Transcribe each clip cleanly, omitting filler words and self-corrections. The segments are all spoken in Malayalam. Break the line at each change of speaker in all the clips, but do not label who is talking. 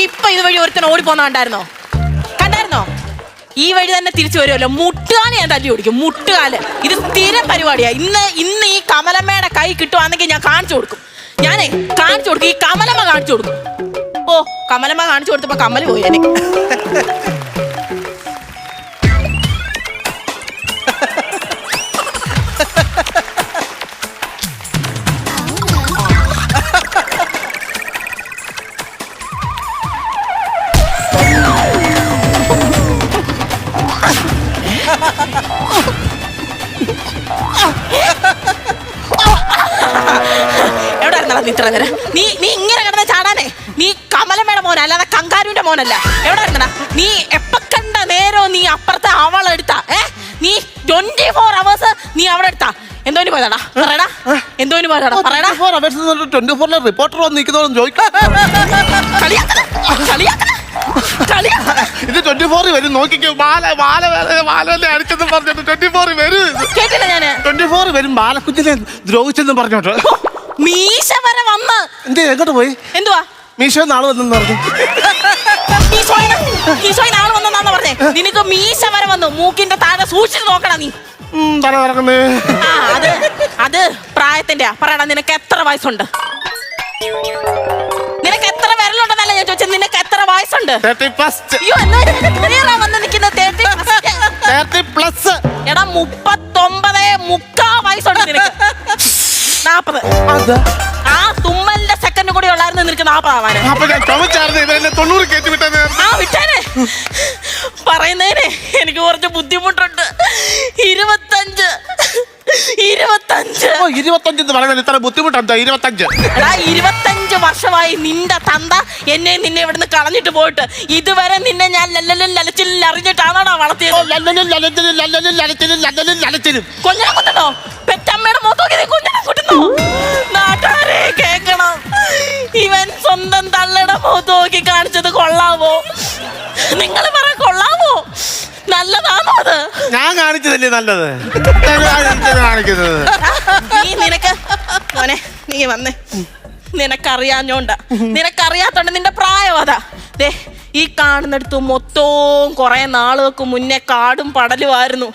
ഇപ്പൊ ഇതുവഴി ഒരുത്തൻ ഓടിപ്പോന്ന കണ്ടായിരുന്നോ? ഈ വഴി തന്നെ തിരിച്ചു വരുമല്ലോ. മുട്ടുകാല് ഞാൻ തല്ലി ഓടിക്കും. മുട്ടുകാല് ഇത് സ്ഥിരം പരിപാടിയാ. ഇന്ന് ഈ കമലമ്മയുടെ കൈ കിട്ടുവാണെങ്കിൽ ഞാൻ കാണിച്ചു കൊടുക്കും. ഞാനേ കാണിച്ചു കൊടുക്കും. ഈ കമലമ്മ കാണിച്ചു കൊടുക്കും. ഓ, കമലമ്മ കാണിച്ചു കൊടുത്തപ്പോ കമല് പോയി. നീ ഇങ്ങനെ കിടന്ന ചാടാനേ നീ കമലമ്മയുടെ മോന, അല്ലാതെ കങ്കാരുവിന്റെ മോനല്ല. എവിടെ ഇരുന്നടാ നീ? എപ്പ കണ്ട നേരോ നീ അപ്പുറത്തെ അവളെടുത്താ? നീ 24 hours നീ അവിടെ എടുത്താ? എന്തോന് പോയതാടാ? പറയടാ, എന്തോന് പോയതാടാ? പറയടാ.
24 റിപ്പോർട്ടർ വന്ന് നിൽക്കുന്നോന്ന് ചോദിക്കാം. ഇത് 24 വരും. നോക്കിക്കോ, മാല അടിച്ചെന്ന് പറഞ്ഞിട്ട് 24 വരും.
കേട്ടില്ല ഞാന്.
24 വരും. ബാലക്കുഞ്ഞിനെ ദ്രോഹിച്ചെന്ന് പറഞ്ഞോട്ടോ.
മീശ വരെ വന്ന്.
എന്തേ, എങ്ങോട്ട് പോയി?
എന്തുവാ
മീശ നാളെ വന്നെന്ന് പറഞ്ഞു.
നാളെ വന്നെന്നാന്ന് പറഞ്ഞേ. നിനക്ക് മീശ വരെ വന്നു. മൂക്കിന്റെ താഴെ സൂക്ഷിച്ച് നോക്കണ നീ.
തല നടക്കുന്നേ.
അത് പ്രായത്തിന്റെ. പറയടാ, നിനക്ക് എത്ര വയസ്സുണ്ട്? നിനക്ക് എത്ര വിരലുണ്ടെന്നല്ല ഞാൻ ചോദിച്ചത്. നിനക്ക് എത്ര വയസ്സുണ്ട്?
30+.
അയ്യോ, എന്നാ വന്ന് നിൽക്കുന്നത്
30+.
എടാ 39.3 വയസ്സുണ്ട് നിനക്ക്. 40. ആ തുമ്മലിന്റെ സെക്കൻഡ് കൂടി ഉള്ളായിരുന്നു നിനക്ക് 40 ആവാന്. വിട്ടേനെ. പറയുന്നേനെ എനിക്ക് കുറച്ച് ബുദ്ധിമുട്ടുണ്ട്. 25
ഇത്ര ബുദ്ധിമുട്ടെന്താ?
25 വർഷമായി നിന്റെ തന്ത നിന്നെ ഇവിടുന്ന് കളഞ്ഞിട്ട് പോയിട്ട് ഇതുവരെ നിന്നെ ഞാൻ ലലച്ചിൽ അറിഞ്ഞിട്ടാണോടാ വളർത്തിയത്? കൊഞ്ഞനെ കുത്തണോ? പെറ്റമ്മയുടെ മുഖത്തോക്കി കൊഞ്ഞനെ കുട്ടുന്നോ? നാട്ടുകാരെ കേക്കണം. ഇവൻ സ്വന്തം തള്ളയുടെ മുഖത്തോക്കി കാണിച്ചത് കൊള്ളാവോ? നിങ്ങൾ പറ, കൊള്ളാവോ? നല്ലതാണോ അത്?
ഞാൻ കാണിച്ചതല്ലേ നല്ലത്.
നിനക്ക് മോനെ, നീ വന്നേ. നിനക്കറിയാത്തോണ്ട് നിന്റെ പ്രായം അതാ. ദേ, ഈ കാണുന്നിടത്ത് മൊത്തവും കുറെ നാളുകൾക്ക് മുന്നേ കാടും പടലുമായിരുന്നു.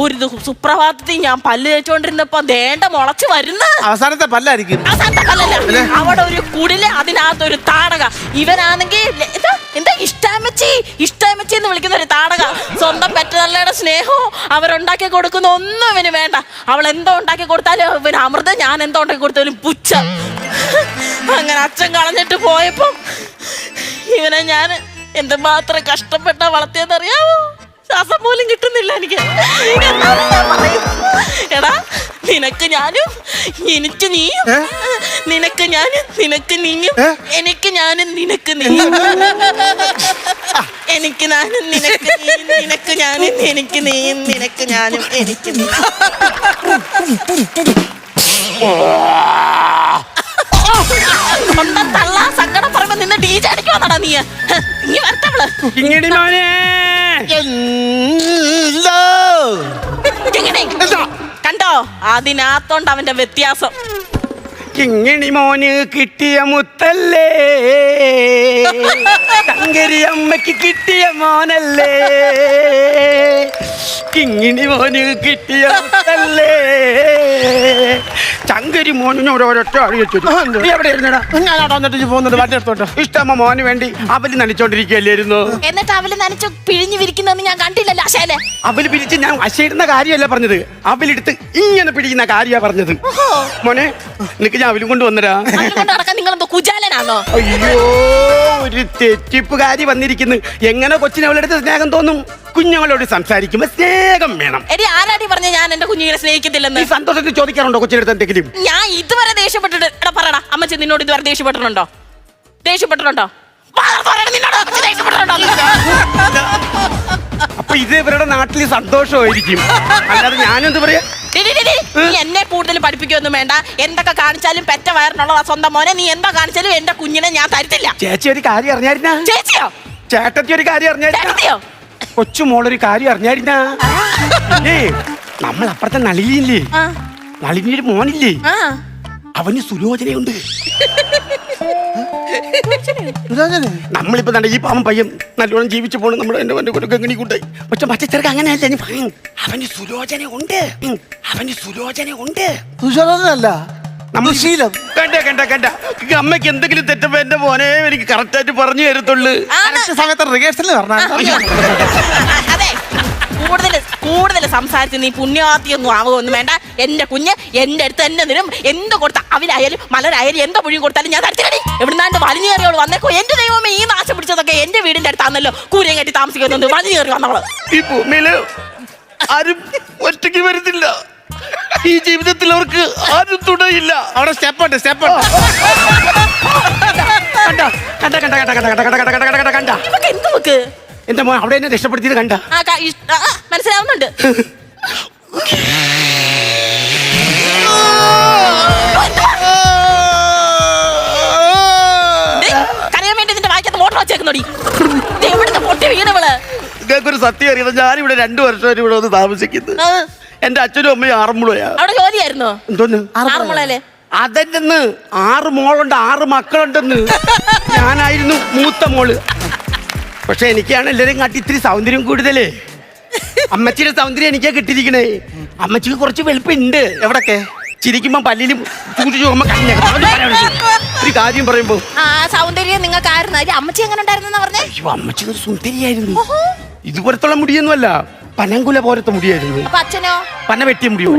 ഒരു സുപ്രഭാതത്തിൽ ഞാൻ പല്ല് തേച്ചോണ്ടിരുന്നപ്പോ ദേണ്ട മുളച്ച് വരുന്ന
അവസാനത്തെ പല്ലായിരിക്കും.
അവസാനത്തെ പല്ലല്ല, അവിടെ ഒരു കുടില്, അതിനകത്തൊരു താടക. ഇവനാണെങ്കിൽ എന്താ ഇഷ്ടാമച്ചി എന്ന് വിളിക്കുന്ന ഒരു താടക. സ്വന്തം പെറ്റതള്ളയുടെ സ്നേഹവും അവരുണ്ടാക്കി കൊടുക്കുന്ന ഒന്നും ഇവന് വേണ്ട. അവൾ എന്തോ ഉണ്ടാക്കി കൊടുത്താലും ഇവന് അമൃത, ഞാൻ എന്തോ ഉണ്ടാക്കി കൊടുത്താലും പുച്ഛം. അങ്ങനെ അച്ഛൻ കളഞ്ഞിട്ട് പോയപ്പം ഇവനെ ഞാൻ എന്തുമാത്രം കഷ്ടപ്പെട്ട വളർത്തിയതറിയാവോ? ശ്വാസം പോലും കിട്ടുന്നില്ല എനിക്ക്. എടാ, നിനക്ക് ഞാനും എനിക്ക് നീയും, നിനക്ക് ഞാനും നിനക്ക് നീയും, എനിക്ക് ഞാനും നിനക്ക് നീയും, എനിക്ക് ഞാനും നിനക്ക് നീയും, നിനക്ക് ഞാനും എനിക്ക് നീയും, നിനക്ക് ഞാനും എനിക്ക് നീ. സ്വന്തം തള്ള സങ്കടം പറയുമ്പോ നിന്ന് ഡീജെ അടിക്കുവാന്നാടാ നീ? ഇനി വരട്ടവള് കണ്ടോ? അതിനകത്തോണ്ട് അവന്റെ വ്യത്യാസം.
കിങ്ങിണി മോന് കിട്ടിയ മുത്തല്ലേ, തങ്കരി അമ്മയ്ക്ക് കിട്ടിയ മോനല്ലേ, കിങ്ങിണി മോന് കിട്ടിയ മുത്തല്ലേ, ചങ്കരി മോനിന് ഒരൊറ്റ അഴിച്ചു. നീ എവിടെ ഇരുന്നടാ? ഇഷ്ടമ്മ മോന് വേണ്ടി അവല് നനച്ചോണ്ടിരിക്കുകയല്ലായിരുന്നു.
എന്നിട്ട് അവല് നനച്ചു പിഴിഞ്ഞു വിരിക്കുന്ന ഞാൻ കണ്ടില്ലല്ലോ. അശേലെ
അവല് പിരിച്ച് ഞാൻ അശയിരുന്ന കാര്യമല്ല പറഞ്ഞത്, അവലെടുത്ത് ഇങ്ങനെ പിടിക്കുന്ന കാര്യ പറഞ്ഞത്. മോനെ, നിനക്ക് ഞാൻ അവലും കൊണ്ട് വന്നരാ.
നിങ്ങളെന്തോ കുജാലനാണോ?
അയ്യോ, ഒരു തെറ്റിപ്പുകാരി വന്നിരിക്കുന്നു. എങ്ങനെ കൊച്ചിനെ അവളെടുത്ത് സ്നേഹം തോന്നും? കുഞ്ഞുങ്ങളോട് സംസാരിക്കുമ്പോ സ്നേഹം വേണം.
എടി, ആരാടി പറഞ്ഞ ഞാൻ എന്റെ കുഞ്ഞുങ്ങളെ സ്നേഹിക്കത്തില്ലെന്ന്?
സന്തോഷത്തിൽ ചോദിക്കാറുണ്ടോ കൊച്ചിനെടുത്ത് എന്തെങ്കിലും?
ഞാൻ ഇതുവരെ ദേഷ്യപ്പെട്ടിട്ട്. എടാ പറടാ, അമ്മച്ചി നിന്നോട് ഇതുവരെ ദേഷ്യപ്പെട്ടിട്ടുണ്ടോ?
അപ്പൊ ഇത് ഇവരുടെ നാട്ടിൽ സന്തോഷമായിരിക്കും. അല്ലാതെ ഞാനെന്ത് പറയാ?
നീ എന്നെ കൂടുതൽ പഠിപ്പിക്കൊന്നും വേണ്ട. എന്തൊക്കെ കാണിച്ചാലും പെറ്റ വയറിനുള്ളതാ സ്വന്തം മോനെ. നീ എന്താ കാണിച്ചാലും എന്റെ കുഞ്ഞിനെ ഞാൻ തരത്തില്ല.
ചേച്ചി ഒരു കാര്യം അറിഞ്ഞായിരുന്ന?
ചേച്ചിയോ?
ചേട്ടത്തി ഒരു കാര്യം അറിഞ്ഞായിരുന്നോ? കൊച്ചുമോളൊരു കാര്യം അറിഞ്ഞായിരുന്ന? നമ്മൾ അപ്പുറത്തെ നളിനിയില്ലേ, നളിനിയുടെ മോനില്ലേ, അവന് സുലോചനയുണ്ട്. നമ്മളിപ്പോ തന്നെ ഈ പാവം പയ്യൻ നല്ലോണം ജീവിച്ചു പോകണം നമ്മുടെ എന്റെ ഒരു ഗംഗണി കൂട്ടായി. പക്ഷെ മറ്റേ ചെറുക്ക് അങ്ങനെയല്ല. അവന് സുലോചന ഉണ്ട്, അവന് സുലോചന ഉണ്ട്.
സുശോഭനല്ല
നമ്മൾ
ശീലം.
കണ്ട അമ്മയ്ക്ക് എന്തെങ്കിലും തെറ്റപ്പോ എന്റെ മോനെ എനിക്ക് കറക്റ്റ് ആയിട്ട് പറഞ്ഞു തരത്തുള്ളു.
സമയത്ത് റിഹേഴ്സലിന് പറഞ്ഞാൽ
അതെ, കൂടുതൽ സംസാരിച്ച് നീ പുണ്യാത്തിയൊന്നും ആവുകയൊന്നും വേണ്ട. എന്റെ കുഞ്ഞ് എന്റെ അടുത്ത് തന്നെ നിന്നും എന്ത് കൊടുത്ത അവനായാലും മലരായാലും എന്തോ പുഴി കൊടുത്താലും ഞാൻ തരത്തിലടി. എവിടുന്നാണ്ട് വലിഞ്ഞു കയറിയോളൂ വന്നേക്കോ. എന്റെ ദൈവമേ, ഈ നാശം പിടിച്ചതൊക്കെ എന്റെ വീടിന്റെ അടുത്താണല്ലോ. കൂരയും കെട്ടി താമസിക്കുന്നുണ്ട്, വലിഞ്ഞു കയറി വന്നവള്.
ഈ ഭൂമിയില് ആരും ഒറ്റയ്ക്ക് വരുന്നില്ല. ഈ ജീവിതത്തിൽ അവർക്ക് ആരും തുണയില്ല.
അവിടെ സ്റ്റെപ്പുണ്ട്.
കണ്ട
ഇവക്ക് എന്ത് വെക്ക്?
എന്റെ മോൻ അവിടെ എന്നെ രക്ഷപ്പെടുത്തിയത് കണ്ട.
മനസ്സിലാവുന്നുണ്ട്. കരയാൻ വേണ്ടി നിന്റെ വായിക്കത്ത് മോട്ടർ വെച്ചേക്കുന്നോടി. എവിടുത്തെ പൊട്ടി വീണവള്?
നിങ്ങൾക്കൊരു സത്യം അറിയാം, ഞാനിവിടെ 2 വർഷമായിട്ട് ഇവിടെ വന്ന് താമസിക്കുന്നത്. എന്റെ അച്ഛനും അമ്മയും ആറന്മുളയാ.
അവിടെ ജോലിയായിരുന്നോ?
എന്തോന്ന്
ആറന്മുളയിലെ?
അതെന്ന് 6 മോളുണ്ട്, 6 മക്കളുണ്ടെന്ന്. ഞാനായിരുന്നു മൂത്ത മോള്. പക്ഷെ എനിക്കാണ് എല്ലാരും കാട്ടി ഇത്തിരി സൗന്ദര്യം കൂടുതലേ. അമ്മച്ചിയുടെ സൗന്ദര്യം എനിക്കാ കിട്ടിയിരിക്കണേ. അമ്മച്ചിക്ക് കുറച്ച് വെളുപ്പുണ്ട്. എവിടൊക്കെ ചിരിക്കുമ്പോ പല്ലിലും ഒരു കാര്യം പറയുമ്പോ
സൗന്ദര്യം നിങ്ങൾക്കായിരുന്നു. അമ്മച്ചി എങ്ങനെ ഉണ്ടായിരുന്നു പറഞ്ഞേ?
അമ്മച്ചി ഒരു സുന്ദരിയായിരുന്നു. ഇതുപോലത്തുള്ള മുടിയൊന്നുമല്ല, പനങ്കുല പോലത്തെ മുടിയായിരുന്നു.
അപ്പൊ അച്ഛനോ?
പന വെട്ടിയ മുടിയോ.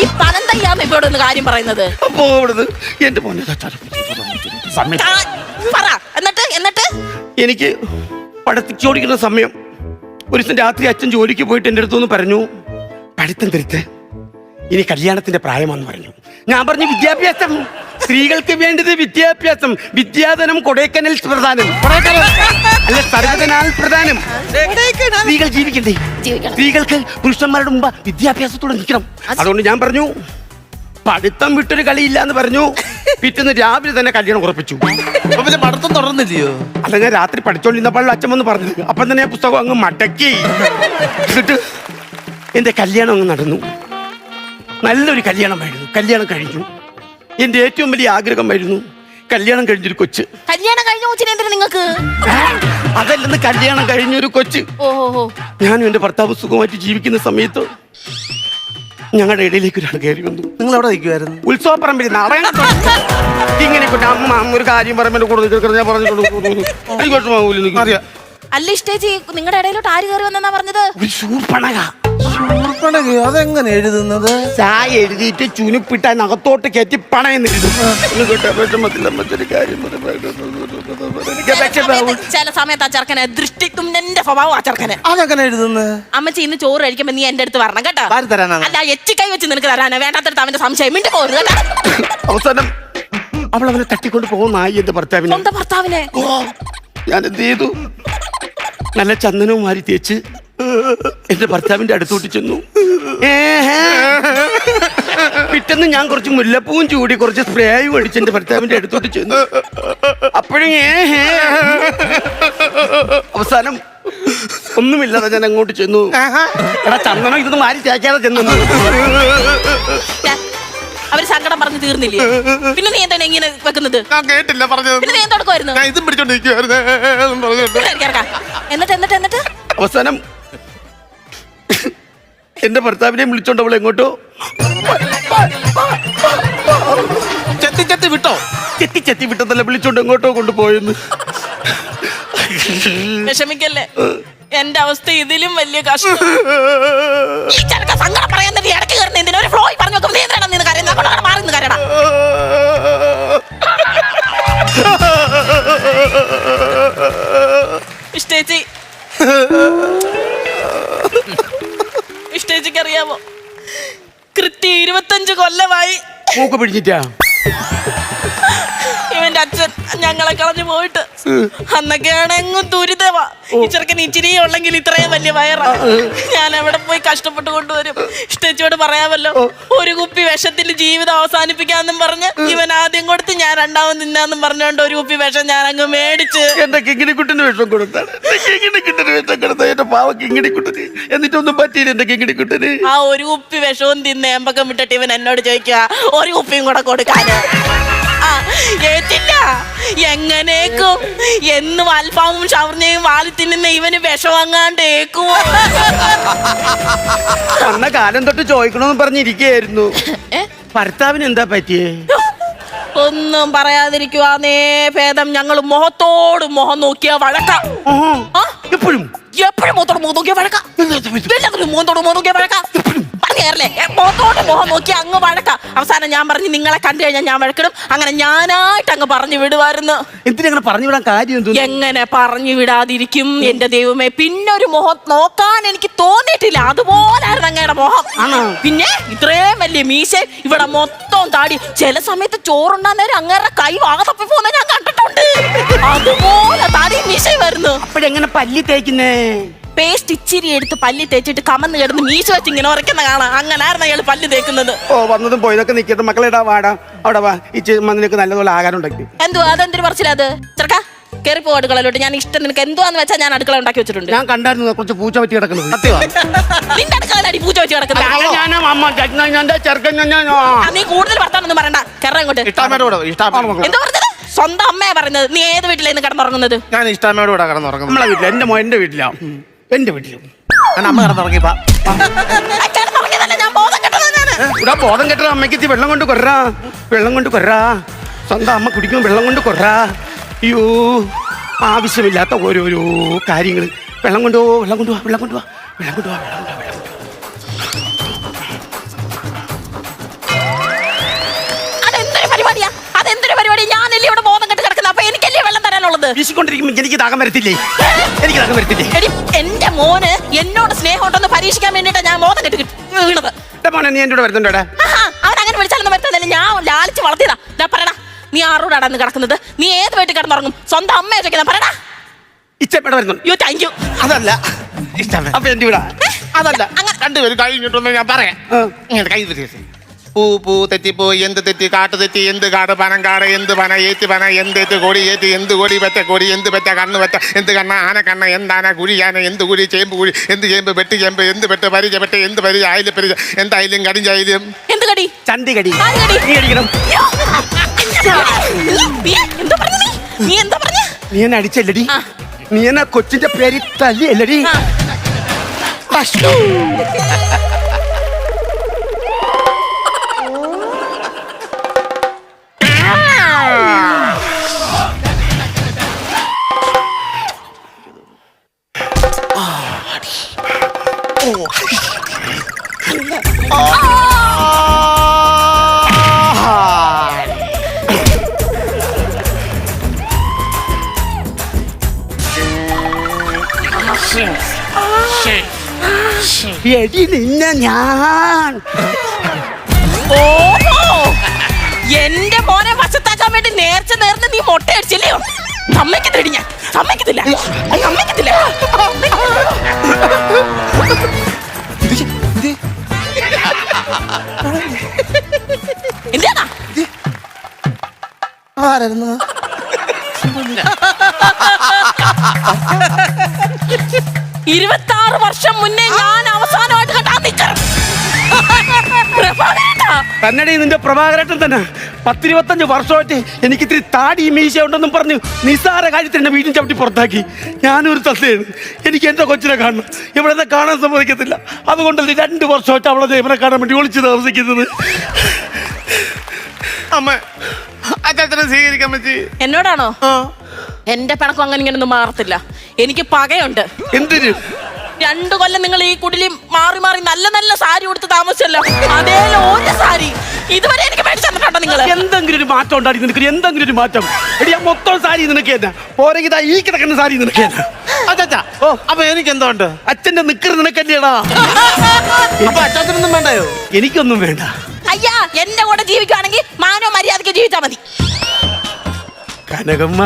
ഈ പനം തയ്യാന്ന് ഇപ്പൊ ഒന്ന് കാര്യം പറയുന്നത്.
അപ്പോ ഇവിടുന്ന് എന്റെ മോനെ
പറ. എന്നിട്ട്
എനിക്ക് പഠിച്ചു ഓടിക്കുന്ന സമയം ഒരു ദിവസം രാത്രി അച്ഛൻ ജോലിക്ക് പോയിട്ട് എൻ്റെ അടുത്തൊന്ന് പറഞ്ഞു, പഠിത്തം തിരുത്ത്, ഇനി കല്യാണത്തിന്റെ പ്രായമാണെന്ന് പറഞ്ഞു. ഞാൻ പറഞ്ഞു, വിദ്യാഭ്യാസം സ്ത്രീകൾക്ക് വേണ്ടത് വിദ്യാഭ്യാസം. വിദ്യാധനം കൊടൈക്കനൽ പ്രധാനം, അല്ല സർവ്വധനാൽ പ്രധാനം. സ്ത്രീകൾ ജീവിക്കണ്ടേ? സ്ത്രീകൾക്ക് പുരുഷന്മാരുടെ മുമ്പ് വിദ്യാഭ്യാസത്തോടെ നിൽക്കണം. അതുകൊണ്ട് ഞാൻ പറഞ്ഞു, പഠിത്തം വിട്ടൊരു കളിയില്ല എന്ന് പറഞ്ഞു. പിറ്റേന്ന് രാവിലെ തന്നെ കല്യാണം ഉറപ്പിച്ചു.
പിന്നെ പഠിത്തം തുടർന്നില്ലയോ?
അല്ല, ഞാൻ രാത്രി പഠിച്ചോണ്ടിരുന്നപ്പോൾ അച്ഛൻ വന്ന് പറഞ്ഞത്. അപ്പം തന്നെ ഞാൻ പുസ്തകം അങ്ങ് മടക്കി. എന്നിട്ട് എന്റെ കല്യാണം അങ്ങ് നടന്നു. നല്ലൊരു കല്യാണമായിരുന്നു. കല്യാണം കഴിഞ്ഞു. എന്റെ ഏറ്റവും വലിയ ആഗ്രഹമായിരുന്നു കല്യാണം കഴിഞ്ഞൊരു കൊച്ച്.
കല്യാണം കഴിഞ്ഞ കൊച്ചിനെ എന്തിനാ നിങ്ങൾക്ക്?
അതല്ലെന്ന്, കല്യാണം കഴിഞ്ഞൊരു കൊച്ച്.
ഓഹോ.
ഞാനും എന്റെ ഭർത്താവ് സുഖമായിട്ട് ജീവിക്കുന്ന സമയത്ത് ഞങ്ങളുടെ ഇടയിലേക്ക് ഒരാൾ കയറി വന്നു.
നിങ്ങൾ എവിടെ നിൽക്കുമായിരുന്നു?
ഉത്സവപ്പറമ്പിൽ നാടകം ഇങ്ങനെ അമ്മ ഒരു കാര്യം പറയുമ്പോൾ ഞാൻ പറഞ്ഞിട്ടുണ്ട്. അറിയാം.
അല്ല ഇഷ്ടേച്ചി, നിങ്ങളുടെ ഇടയിലോട്ട് ആര് കയറി വന്നാ പറഞ്ഞത്?
ഒരു ശൂർപ്പണക.
അതെങ്ങനെ എഴുതുന്നത്?
ചായ എഴുതിയിട്ട് ചുനുപ്പിട്ട് അതിനകത്തോട്ട് കയറ്റി പണയെന്നെഴുതും.
ചില സമയത്ത് ആ ചെറുക്കനെ ദൃഷ്ടി തുന്നന്റെ സ്വഭാവം. ആ ചെറുക്കനെ
അതെങ്ങനെ എഴുതുന്നത്?
അമ്മച്ചി ഇന്ന് ചോറ് കഴിക്കുമ്പോ നീ എന്റെ അടുത്ത് വരണം കേട്ടോ.
ആര് തരാനാണ്?
അല്ല, എച്ചി കൈ വെച്ച് നിനക്ക് തരാനാ. വേണ്ടാത്തടുത്ത് അവന്റെ സംശയം മിണ്ടി പോരുത് കേട്ടോ.
അവസാനം അവൾ അവനെ തട്ടിക്കൊണ്ട് പോകുന്നായി എന്റെ ഭർത്താവിനെ.
സ്വന്തം ഭർത്താവിനെ
ഞാൻ എന്ത് ചെയ്തു? നല്ല ചന്ദനവും മാറി തേച്ച് എന്റെ ഭർത്താവിന്റെ അടുത്തോട്ട് ചെന്നു. പിറ്റേന്ന് ഞാൻ കുറച്ച് മുല്ലപ്പൂവും ചൂടി കുറച്ച് സ്പ്രേയും അടിച്ച് എന്റെ ഭർത്താവിന്റെ അടുത്തോട്ട് ചെന്നു. അപ്പോഴും അവസാനം ഒന്നുമില്ലാതെ ഞാൻ അങ്ങോട്ട് ചെന്നു. എടാ ചന്ദനം ഇതൊന്നും മാറി തേക്കാതെ ചെന്നു.
അവര് സങ്കടം പറഞ്ഞു തീർന്നില്ലേ? പിന്നെ നീ എന്താണ് ഇങ്ങനെ വെക്കുന്നത്?
ഞാൻ കേട്ടില്ല പറഞ്ഞത്.
പിന്നെ നീ എന്തെടുക്കുമായിരുന്നു?
ഞാൻ ഇതും പിടിച്ചോണ്ടിരിക്കുവായിരുന്നു.
എന്നിട്ട്
അവസാനം എന്റെ ഭർത്താവിനെ വിളിച്ചോണ്ട് അവൾ എങ്ങോട്ടോ
ചെത്തി വിട്ടോ?
ചെത്തി വിട്ടതല്ല, വിളിച്ചോണ്ട് എങ്ങോട്ടോ കൊണ്ടുപോയെന്ന്.
വിഷമിക്കല്ലേ, എന്റെ അവസ്ഥ ഇതിലും വലിയ കഷ്ടം. ഈ ചെറുക്ക സങ്കടം പറയാൻ ഇടയ്ക്ക് കയറുന്ന എന്തിനാ? ഒരു ഫ്ലോയിൽ പറഞ്ഞു നോക്കുമ്പോൾ നീ എന്തിനാണ് നിന്ന് കരയുന്നത്? മാറി നിന്ന് കരയണം. ഇഷ്ടേച്ചിക്ക് അറിയാമോ, കൃത്യം 25 കൊല്ലമായി
മൂക്ക് പിടിച്ചിട്ടാ
ഇവന്റെ അച്ഛൻ ഞങ്ങളെ കളഞ്ഞു പോയിട്ട്. അന്നൊക്കെയാണ് എങ്ങും ദുരിതമാ. ഈ ചെറുക്കന് ഇച്ചിരി ഉള്ളെങ്കിൽ ഇത്രയും വലിയ വയറാ. ഞാൻ എവിടെ പോയി കഷ്ടപ്പെട്ട് കൊണ്ടുവരും? ഇഷ്ടച്ചോട് പറയാമല്ലോ, ഒരു കുപ്പി വിഷത്തിൽ ജീവിതം അവസാനിപ്പിക്കാന്നും പറഞ്ഞ് ഇവൻ ആദ്യം കൊടുത്ത് ഞാൻ രണ്ടാമത് തിന്നാന്നും പറഞ്ഞോണ്ട് ഒരു കുപ്പി വിഷം ഞാൻ അങ്ങ് മേടിച്ച്.
എന്റെ കിങ്ങിണിക്കുട്ടിന് വിഷം കൊടുത്താണ്. കിങ്ങിണിക്കുട്ടിന് വിഷം കൊടുത്ത എന്റെ പാവ കിങ്ങിണിക്കുട്ടിന് എന്നിട്ടൊന്നും പറ്റിയില്ല എന്റെ കിങ്ങിണിക്കുട്ടിന്.
ആ ഒരു കുപ്പി വിഷവും തിന്ന് ഏമ്പക്കം വിട്ടിട്ട് ഇവൻ എന്നോട് ചോദിക്കുക ഒരു കുപ്പിയും കൂടെ കൊടുക്കാന്. ഏറ്റില്ല. എങ്ങനേക്കും എന്നും അൽഫാമും ഷവർമ്മയും വാലി തിന്നുന്ന ഇവന് വിഷമങ്ങാണ്ടേക്കുമോ?
വന്ന കാലം തൊട്ട് ചോദിക്കണമെന്ന് പറഞ്ഞിരിക്കുകയായിരുന്നു. ഭർത്താവിന് എന്താ പറ്റിയേ?
ഒന്നും പറയാതിരിക്കുവാന്നേ ഭേദം. ഞങ്ങൾ മുഖത്തോട് മുഖം നോക്കിയാ വഴക്കാം.
എപ്പോഴും
എപ്പോഴും മുഖത്തോട് മുഖം നോക്കിയാ വഴക്കാം. എല്ലാത്തിനും മുഖത്തോട് മുഖം നോക്കിയാ വഴക്കാം. പറഞ്ഞേറല്ലേ, മുഖത്തോട് മുഖം നോക്കി അങ്ങ് വഴക്കാം. അവസാനം ഞാൻ പറഞ്ഞു നിങ്ങളെ കണ്ടു കഴിഞ്ഞാൽ ഞാൻ വഴക്കിടും. അങ്ങനെ ഞാനായിട്ട് അങ്ങ് പറഞ്ഞു വിടുവായിരുന്നു.
എന്തിനങ്ങനെ പറഞ്ഞു വിടാൻ കാര്യം?
എങ്ങനെ പറഞ്ഞു വിടാതിരിക്കും എന്റെ ദൈവമേ? പിന്നെ ഒരു മുഖം നോക്കാൻ എനിക്ക് തോന്നിയിട്ടില്ല. അതുപോലായിരുന്നു അങ്ങയുടെ മുഖം. പിന്നെ ഇത്രയും വലിയ മീശ, ഇവിടെ മൊത്തം താടി. ചില സമയത്ത് ചോറുണ്ടാൻ നേരം അങ്ങേരുടെ കൈ വാതപ്പി പോകുന്ന ഞാൻ കണ്ടിട്ടുണ്ട്. അതുപോലെ താടി മീശ വരുന്നു.
അപ്പോഴെങ്ങനെ പല്ലി തേക്കുന്നേ?
പേസ്റ്റ് ഇച്ചിരി എടുത്ത് പല്ലി തേച്ചിട്ട് കമന്ന് കിടന്ന് മീശ വെച്ച് ഇങ്ങനെ ഉറക്കുന്ന കാണാം. അങ്ങനായിരുന്നു അയാൾ പല്ല് തേക്കുന്നത്.
ഓ, വന്നതും പോയതൊക്കെ നിൽക്കട്ടെ മക്കളെടാ, വാടാ അവിടെ വാ. ഈ മണ്ണിലേക്ക് നല്ലതുപോലെ ആഹാരം ഉണ്ടാക്കി.
എന്തുവാ അതെന്തൊരു പറച്ചില്ല? അത് ചെറുക്കാ കയറിപ്പോ അടുക്കളയിലോട്ട്. ഞാൻ ഇഷ്ടം നിനക്ക് എന്തുവാന്ന് വെച്ചാൽ ഞാൻ അടുക്കള ഉണ്ടാക്കി വെച്ചിട്ടുണ്ട്.
ഞാൻ കണ്ടായിരുന്നു കുറച്ച് പൂച്ച പറ്റി കിടക്കുന്നത്.
നിന്റെ അടുക്കള പൂച്ച വെച്ച് കിടക്കുന്നത്. നീ കൂടുതൽ വർത്താനൊന്നും പറയണ്ട. കയറാ ഇങ്ങോട്ട്. എന്താ പറഞ്ഞത്? സ്വന്തം അമ്മയെ പറയുന്നത്. നീ ഏത് വീട്ടിലായിരുന്നു കിടന്നുറങ്ങുന്നത്?
ഞാൻ ഇഷ്ടാമ്മയോട് കൂടെ കിടന്നുറങ്ങുന്നു.
നമ്മളെ വീട്ടില, എന്റെ വീട്ടിലാ. എന്റെ വീട്ടിലും
അമ്മ കിടന്നുറങ്ങിപ്പാ.
ഇവിടെ ബോധം കെട്ട അമ്മയ്ക്ക് വെള്ളം കൊണ്ട് കൊറാ, വെള്ളം കൊണ്ട് കൊറാ. സ്വന്തം അമ്മ കുടിക്കുമ്പോൾ വെള്ളം കൊണ്ട് കൊറാ. അയ്യോ, ആവശ്യമില്ലാത്ത ഓരോരോ കാര്യങ്ങൾ. വെള്ളം കൊണ്ടുപോ, വെള്ളം കൊണ്ടുപോവാ, വെള്ളം കൊണ്ടുപോവാ, വെള്ളം കൊണ്ടുപോവാ, വെള്ളം കൊണ്ടുപോവാ.
അതെന്തൊരു പരിപാടിയാ? അതെന്തൊരു പരിപാടി? ഞാനല്ലേ ഇവിടെ ബോധം കെട്ട് കിടക്കുന്നത്. അപ്പൊ എനിക്കല്ലേ വെള്ളം തരാനുള്ളത്?
വീശിക്കൊണ്ടിരിക്കുമ്പോ എനിക്ക് ദാഹം വരത്തില്ലേ? എനിക്ക് ദാഹം വരത്തില്ലേ?
എന്റെ മോന് എന്നോട് സ്നേഹം ഉണ്ടെന്ന് പരീക്ഷിക്കാൻ വേണ്ടിട്ടാ ഞാൻ ബോധം കെട്ട് വീണത്.
മോനെ, നീ എന്റെ കൂടെ വരുന്നുണ്ടോടാ?
അവൻ അങ്ങനെ വിളിച്ചാലൊന്നും വരുന്നില്ല. ഞാൻ ലാലിച്ച് വളർത്തിയതാ. ഞാൻ പറയടാ, നീ ആറോടാണ് കിടക്കുന്നത്? നീ ഏത് വീട്ടിൽ കിടന്നുറങ്ങും? സ്വന്തം അമ്മയെ ചോദിക്കുന്ന പറയടാ.
ഇച്ചപ്പേട വരുന്നുണ്ട്.
യോ, താങ്ക് യു.
അതല്ല ഇഷ്ടമേ.
അപ്പൊ എന്റെ വീടാ.
അതല്ല, രണ്ടുപേരും കഴിഞ്ഞിട്ടൊന്നും ഞാൻ പറയാം. ഇങ്ങനെ കൈ വെച്ച് പൂ പൂ തെറ്റിപ്പൂ എന്ത് തെറ്റി കാട്ട് തെറ്റി എന്ത് കാട് പനം കാട് എന്ത് പന ഏറ്റ് പന എന്തേറ്റ് കൊടി ഏറ്റ് എന്ത് കൊടി പെറ്റ കൊടി എന്ത് പെറ്റ കണ്ണ് പെറ്റ എന്ത് കണ്ണ ആന കണ്ണ എന്താന കുഴിയാന എന്ത് കുഴി ചേമ്പ് കുഴി എന്ത് ചേമ്പ് വെട്ടി ചേമ്പ് എന്ത് പെട്ട് പരിച പെട്ട് എന്ത് പരിച അയില് പരിച എന്തായാലും കടിഞ്ചായാലും
എന്ത് കടി?
ചന്തി കടി.
നീ എന്താ പറഞ്ഞ?
നീ എന്നെ അടിച്ചല്ലടി. നീ എന്നെ കൊച്ചിന്റെ പേര് തല്ലി അല്ലടി. എടി നിന്നെ ഞാൻ.
ഓഹോ, എന്റെ മോനെ വശത്താക്കാൻ വേണ്ടി നേർച്ച നേർന്ന് നീ മുട്ട അടിച്ചില്ലയോ? സമ്മതിക്കത്തില്ല, ഞാൻ സമ്മതിക്കത്തില്ല, സമ്മതിക്കത്തില്ല. എന്താ 26 വർഷം മുന്നേ ഞാൻ അവസാനമായിട്ട് കണ്ടാ നിൽക്കണം.
തന്നടി നിന്റെ പ്രഭാകരേട്ടൻ തന്നെ 10-25 വർഷമായിട്ട് എനിക്ക് ഇത്തിരി താടി മീശ ഉണ്ടെന്നും പറഞ്ഞു നിസ്സാര കാര്യത്തിൽ എന്നെ വീട്ടിൽ ചവിട്ടി പുറത്താക്കി. ഞാനൊരു തന്നെയാണ്. എനിക്ക് എന്റെ കൊച്ചിനെ കാണണം. ഇവിടെ കാണാൻ സമ്മതിക്കത്തില്ല. അതുകൊണ്ടല്ലേ 2 വർഷമായിട്ട് അവളെ ഇവനെ കാണാൻ വേണ്ടി ഒളിച്ചു താമസിക്കുന്നത്.
അമ്മ അച്ഛനെ സ്വീകരിക്കാൻ പറ്റി.
എന്നോടാണോ? എന്റെ പിണക്കം അങ്ങനെ ഇങ്ങനൊന്നും മാറത്തില്ല. എനിക്ക് പകയുണ്ട്.
എന്തിന്?
2 കൊല്ലം നിങ്ങൾ ഈ കുടിലി മാറി മാറി നല്ല നല്ല സാരി കൊടുത്ത് താമസിച്ചല്ലോ. അതേ ഒരു സാരി ഇതുവരെ എനിക്ക് മേടിച്ചു തന്നിട്ടുണ്ടോ നിങ്ങൾ?
എന്തെങ്കിലും ഒരു മാറ്റം ഉണ്ടായി നിനക്ക്? എന്തെങ്കിലും ഒരു മാറ്റം? എടി, മൊത്തം സാരി നിനക്ക് തന്നെ പോരെങ്കിൽ ഈ കിടക്കുന്ന സാരി നിനക്ക് തന്നെ.
അച്ഛാ, ഓ അപ്പൊ എനിക്ക് എന്തോണ്ട്?
അച്ഛന്റെ നിക്കറ് നിനക്കല്ലേടാ.
അപ്പൊ അച്ഛനൊന്നും വേണ്ടയോ?
എനിക്കൊന്നും വേണ്ട.
അയ്യാ, എന്റെ കൂടെ ജീവിക്കുവാണെങ്കിൽ മാനോ മര്യാദയ്ക്ക് ജീവിച്ചാ മതി.
കനകമ്മ.